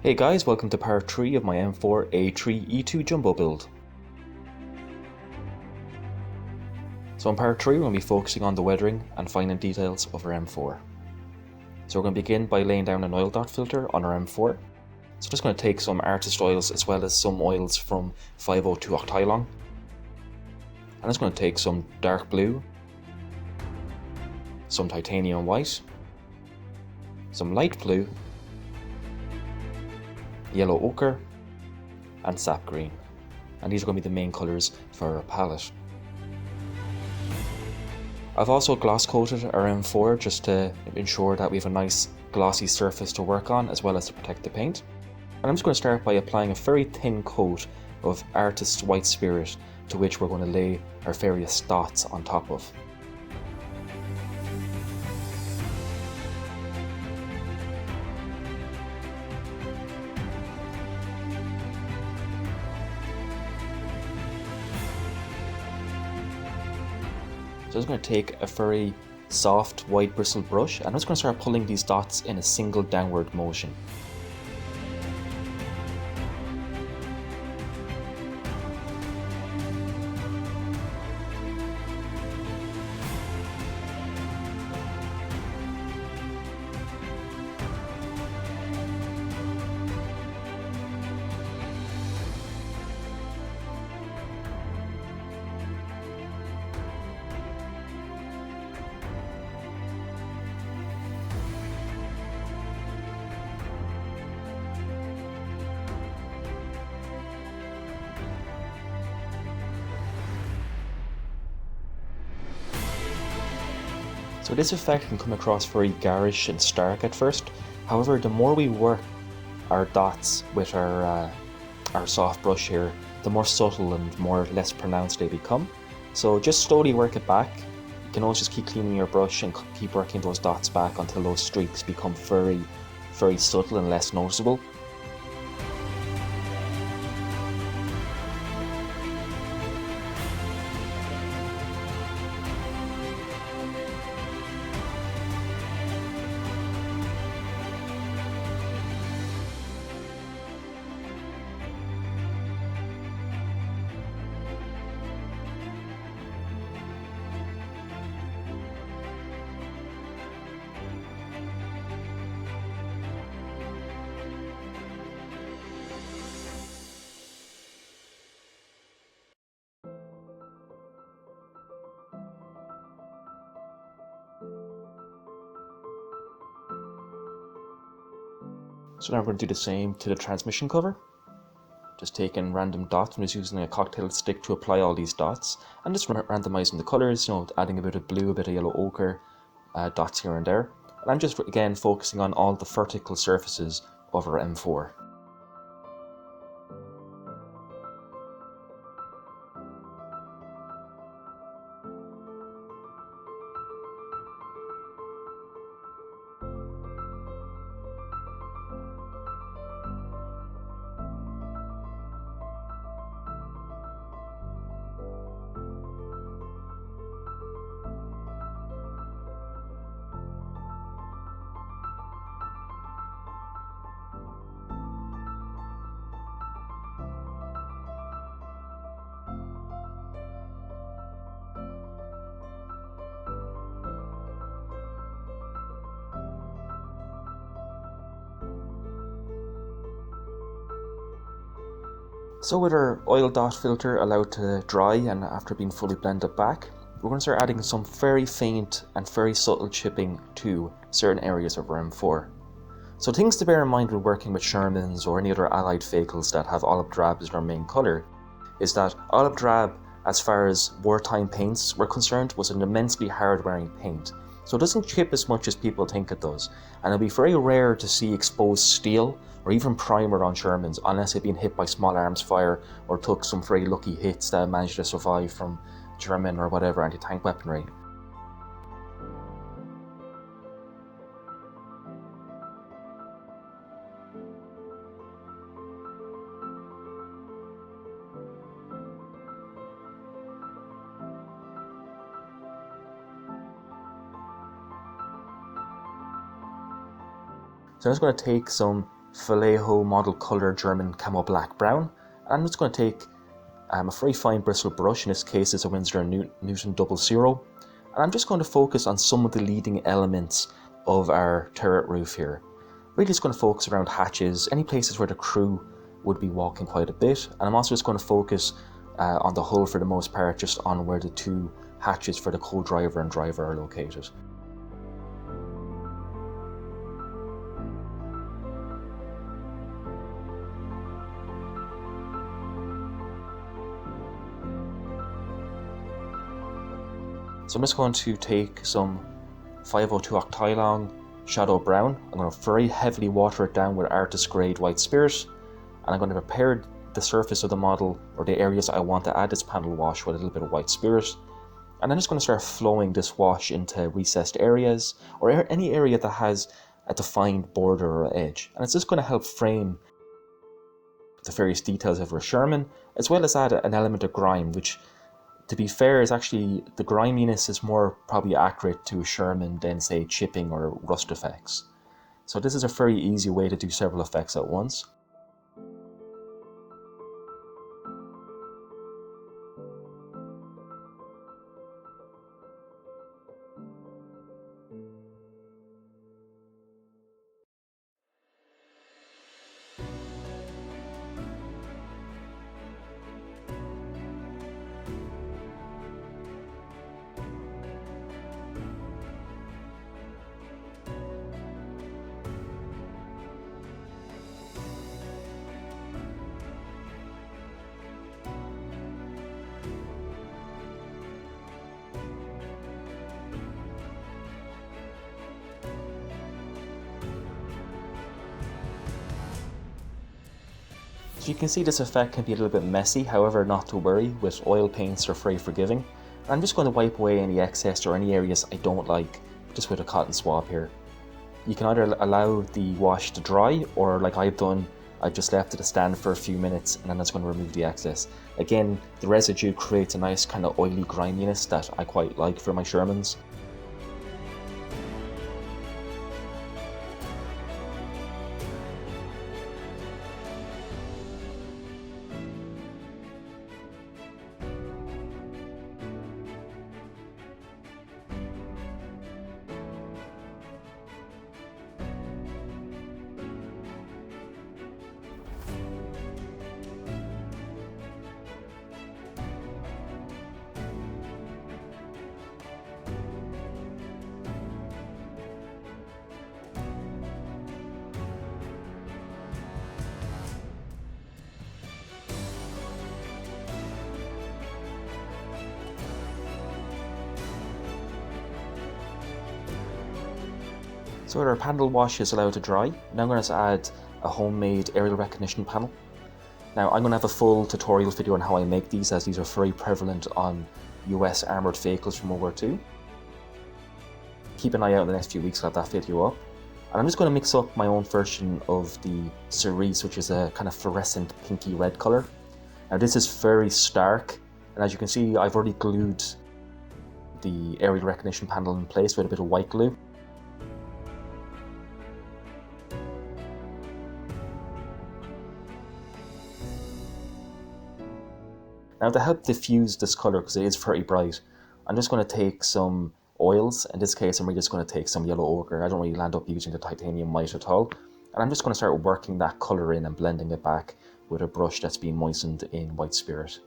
Hey guys, welcome to part 3 of my M4A3E2 Jumbo build. So in part 3 we're going to be focusing on the weathering and finer details of our M4. So we're going to begin by laying down an oil dot filter on our M4. So I'm just going to take some artist oils as well as some oils from 502 Octilong. I'm just going to take some dark blue, some titanium white, some light blue, yellow ochre and sap green, and these are going to be the main colours for our palette. I've also gloss coated our M4 just to ensure that we have a nice glossy surface to work on as well as to protect the paint. And I'm just going to start by applying a very thin coat of Artist's White Spirit, to which we're going to lay our various dots on top of. So I'm just going to take a very soft wide bristled brush and I'm just going to start pulling these dots in a single downward motion. So this effect can come across very garish and stark at first. However, the more we work our dots with our soft brush here, the more subtle and less pronounced they become. So just slowly work it back. You can always just keep cleaning your brush and keep working those dots back until those streaks become very, very subtle and less noticeable. So now we're going to do the same to the transmission cover. Just taking random dots and just using a cocktail stick to apply all these dots and just randomizing the colours, adding a bit of blue, a bit of yellow ochre, dots here and there. And I'm just again focusing on all the vertical surfaces of our M4. So with our oil dot filter allowed to dry and after being fully blended back, we're going to start adding some very faint and very subtle chipping to certain areas of our M4. So things to bear in mind when working with Shermans or any other allied vehicles that have olive drab as their main colour is that olive drab, as far as wartime paints were concerned, was an immensely hard wearing paint. So it doesn't chip as much as people think it does, and it'll be very rare to see exposed steel or even primer on Shermans unless they've been hit by small arms fire or took some very lucky hits that managed to survive from German or whatever anti-tank weaponry. So I'm just going to take some Vallejo model colour German camo black brown. And I'm just going to take a very fine bristle brush, in this case it's a Winsor & Newton 00, and I'm just going to focus on some of the leading elements of our turret roof here. Really just going to focus around hatches, any places where the crew would be walking quite a bit, and I'm also just going to focus on the hull for the most part, just on where the two hatches for the co-driver and driver are located. So I'm just going to take some 502 Octilong Shadow Brown. I'm going to very heavily water it down with Artist Grade White Spirit, and I'm going to prepare the surface of the model, or the areas I want to add this panel wash, with a little bit of White Spirit. And I'm just going to start flowing this wash into recessed areas, or any area that has a defined border or edge. And it's just going to help frame the various details of our Sherman, as well as add an element of grime, which, to be fair, is actually, the griminess is more probably accurate to a Sherman than, say, chipping or rust effects. So this is a very easy way to do several effects at once. So you can see this effect can be a little bit messy, however not to worry, with oil paints are very forgiving. And I'm just going to wipe away any excess or any areas I don't like, just with a cotton swab here. You can either allow the wash to dry, or like I've done, I've just left it to stand for a few minutes and then I'm just going to remove the excess. Again, the residue creates a nice kind of oily griminess that I quite like for my Shermans. So our panel wash is allowed to dry. Now I'm going to add a homemade aerial recognition panel. Now I'm going to have a full tutorial video on how I make these, as these are very prevalent on US armoured vehicles from World War II. Keep an eye out in the next few weeks, I'll have that video up. And I'm just going to mix up my own version of the cerise, which is a kind of fluorescent pinky red colour. Now this is very stark, and as you can see I've already glued the aerial recognition panel in place with a bit of white glue. Now to help diffuse this colour, because it is very bright, I'm just going to take some oils. In this case I'm really just going to take some yellow ochre. I don't really land up using the titanium white at all. And I'm just going to start working that colour in and blending it back with a brush that's been moistened in white spirit,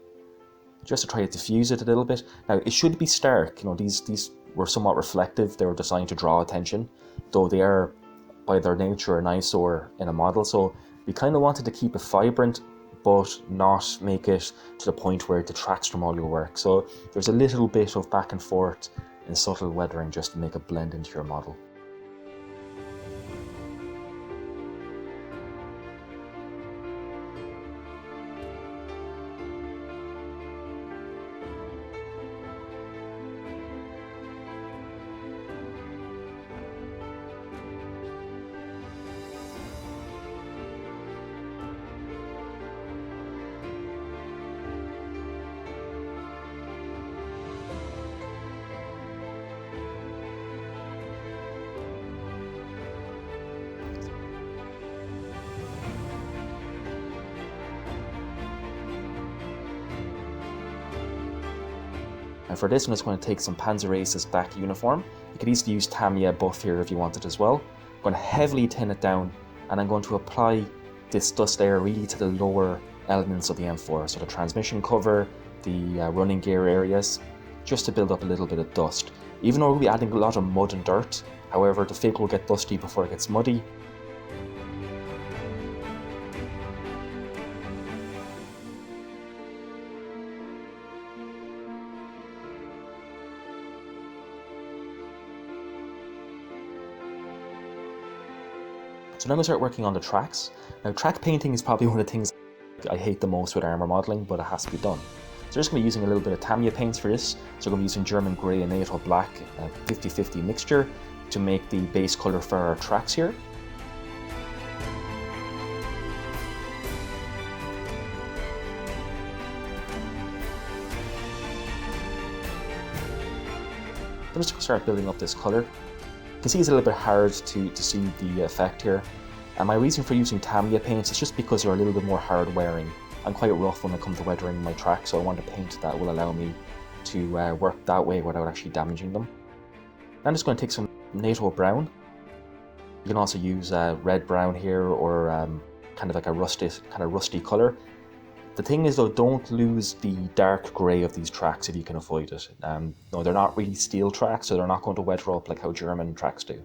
just to try to diffuse it a little bit. Now it should be stark, you know, these were somewhat reflective, they were designed to draw attention, though they are by their nature an eyesore in a model, so we kind of wanted to keep it vibrant but not make it to the point where it detracts from all your work. So there's a little bit of back and forth and subtle weathering just to make it blend into your model. And for this one, it's going to take some Panzerace's black uniform. You could easily use Tamiya buff here if you wanted as well. I'm going to heavily tin it down, and I'm going to apply this dust layer really to the lower elements of the M4, so the transmission cover, the running gear areas, just to build up a little bit of dust. Even though we'll be adding a lot of mud and dirt, however, the fig will get dusty before it gets muddy. So now I'm going to start working on the tracks. Now, track painting is probably one of the things I hate the most with armour modelling, but it has to be done. So I'm just going to be using a little bit of Tamiya paints for this. So I'm going to be using German Grey and NATO Black, a 50-50 mixture, to make the base colour for our tracks here. I'm just going to start building up this colour. You can see it's a little bit hard to see the effect here. And my reason for using Tamiya paints is just because they're a little bit more hard wearing. I'm quite rough when it comes to weathering my tracks, so I want a paint that will allow me to work that way without actually damaging them. I'm just going to take some NATO brown. You can also use red brown here, or kind of like a rusty colour. The thing is though, don't lose the dark grey of these tracks if you can avoid it. No, they're not really steel tracks, so they're not going to weather up like how German tracks do.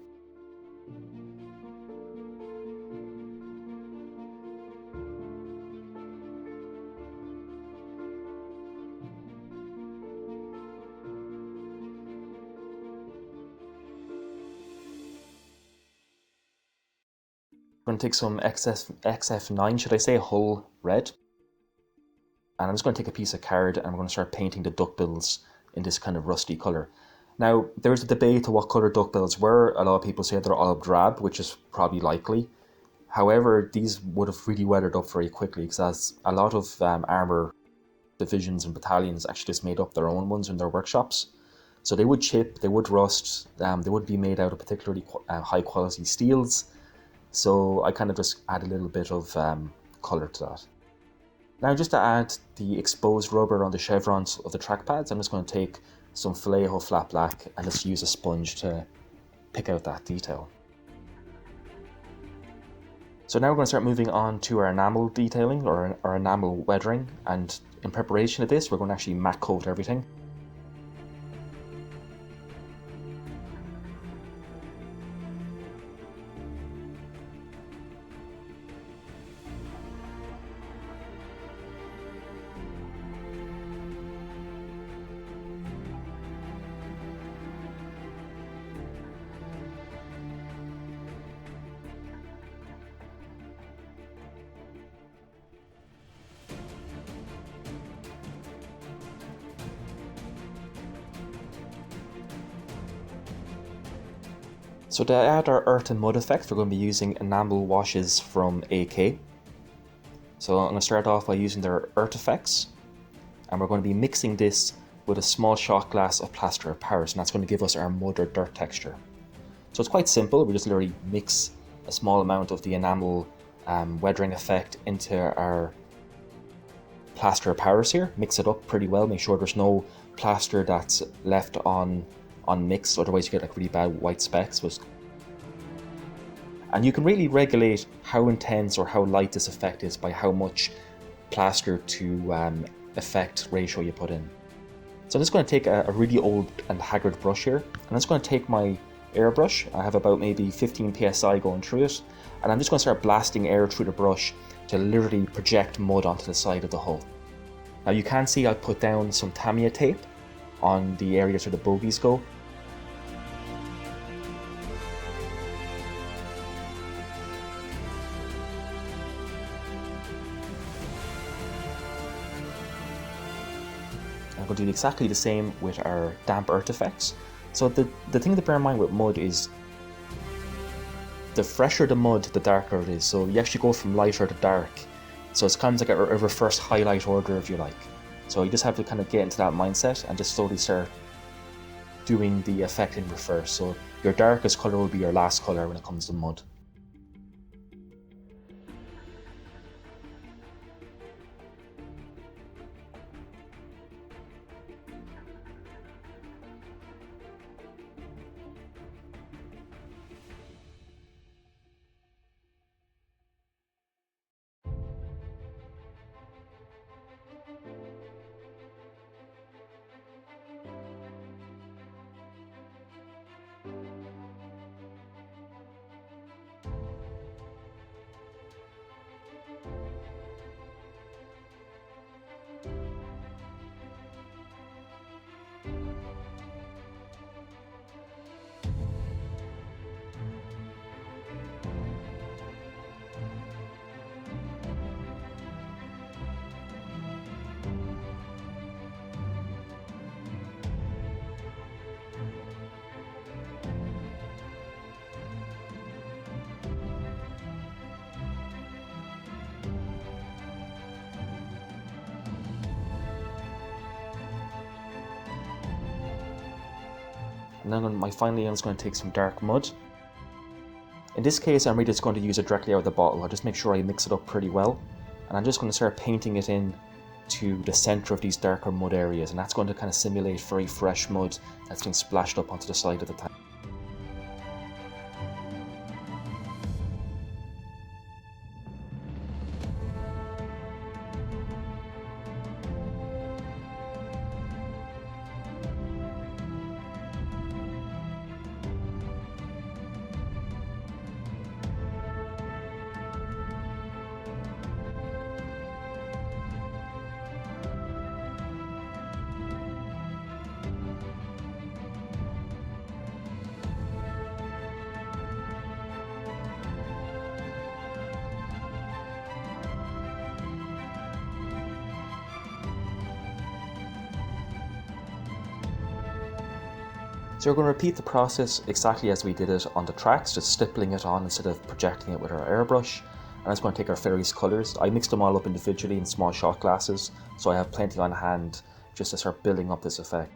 I'm going to take some XF9, should I say, hull red. And I'm just going to take a piece of card and I'm going to start painting the duckbills in this kind of rusty colour. Now, there's a debate to what colour duckbills were. A lot of people say they're olive drab, which is probably likely. However, these would have really weathered up very quickly, because a lot of armour divisions and battalions actually just made up their own ones in their workshops. So they would chip, they would rust, they would be made out of particularly high quality steels. So I kind of just add a little bit of colour to that. Now, just to add the exposed rubber on the chevrons of the track pads, I'm just going to take some Vallejo flat black and just use a sponge to pick out that detail. So now we're going to start moving on to our enamel detailing, or our enamel weathering, and in preparation of this we're going to actually matte coat everything. So to add our earth and mud effect, we're going to be using enamel washes from AK. So I'm going to start off by using their earth effects, and we're going to be mixing this with a small shot glass of plaster of Paris, and that's going to give us our mud or dirt texture. So it's quite simple. We just literally mix a small amount of the enamel weathering effect into our plaster of Paris here. Mix it up pretty well. Make sure there's no plaster that's left unmixed, otherwise you get like really bad white specks. And you can really regulate how intense or how light this effect is by how much plaster to effect ratio you put in. So I'm just going to take a really old and haggard brush here, and I'm just going to take my airbrush. I have about maybe 15 psi going through it, and I'm just going to start blasting air through the brush to literally project mud onto the side of the hull. Now you can see I put down some Tamiya tape on the areas where the bogies go. I'm going to do exactly the same with our damp earth effects. So the thing to bear in mind with mud is the fresher the mud, the darker it is. So you actually go from lighter to dark. So it's kind of like a reverse highlight order, if you like. So you just have to kind of get into that mindset and just slowly start doing the effect in reverse. So your darkest colour will be your last colour when it comes to mud. And then finally I'm just going to take some dark mud. In this case I'm really just going to use it directly out of the bottle. I'll just make sure I mix it up pretty well. And I'm just going to start painting it in to the center of these darker mud areas, and that's going to kind of simulate very fresh mud that's been splashed up onto the side of the tank. So we're going to repeat the process exactly as we did it on the tracks, just stippling it on instead of projecting it with our airbrush. And it's going to take our various colours. I mixed them all up individually in small shot glasses, so I have plenty on hand just to start building up this effect.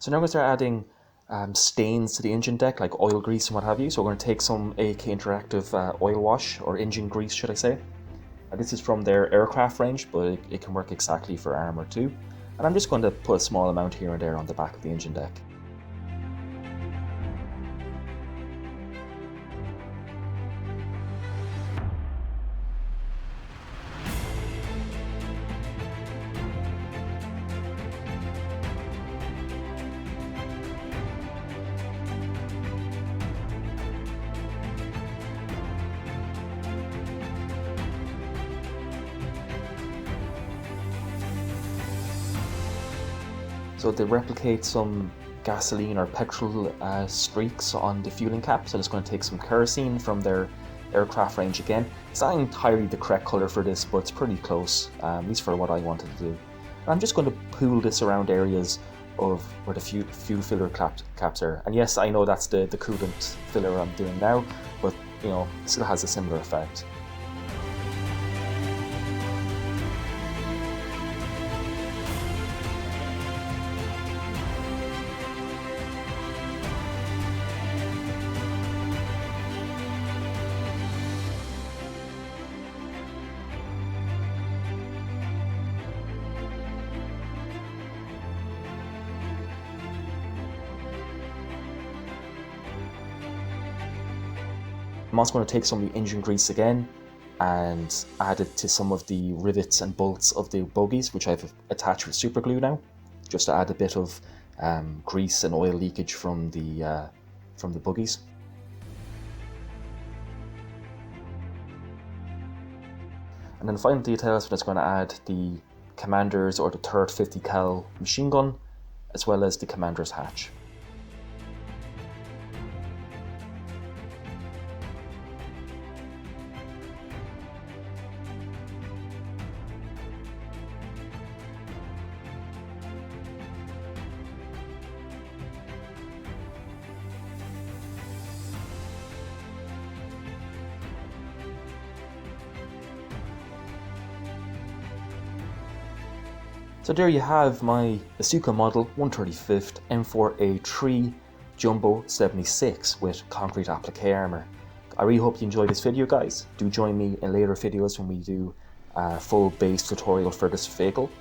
So now we're going to start adding stains to the engine deck, like oil grease and what have you. So we're going to take some AK Interactive oil wash, or engine grease should I say. This is from their aircraft range, but it can work exactly for armour too. And I'm just going to put a small amount here and there on the back of the engine deck. So they replicate some gasoline or petrol streaks on the fueling cap. So I'm just going to take some kerosene from their aircraft range again. It's not entirely the correct colour for this, but it's pretty close, at least for what I wanted to do. And I'm just going to pool this around areas of where the fuel filler caps are. And yes, I know that's the coolant filler I'm doing now, but you know, it still has a similar effect. I'm also going to take some of the engine grease again and add it to some of the rivets and bolts of the bogies, which I've attached with super glue now, just to add a bit of grease and oil leakage from the bogies. And then the final details, we're just going to add the commander's or the third 50 cal machine gun, as well as the commander's hatch. So there you have my Asuka model 135th M4A3 Jumbo 76 with concrete applique armour. I really hope you enjoyed this video, guys. Do join me in later videos when we do a full base tutorial for this vehicle.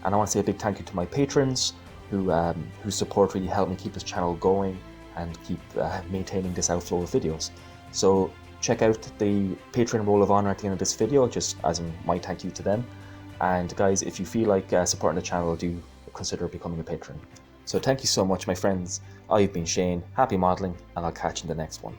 And I want to say a big thank you to my patrons whose support really helped me keep this channel going and keep maintaining this outflow of videos. So check out the Patreon Roll of Honour at the end of this video, just as in my thank you to them. And guys, if you feel like supporting the channel, do consider becoming a patron. So thank you so much, my friends. I've been Shane, happy modelling, and I'll catch you in the next one.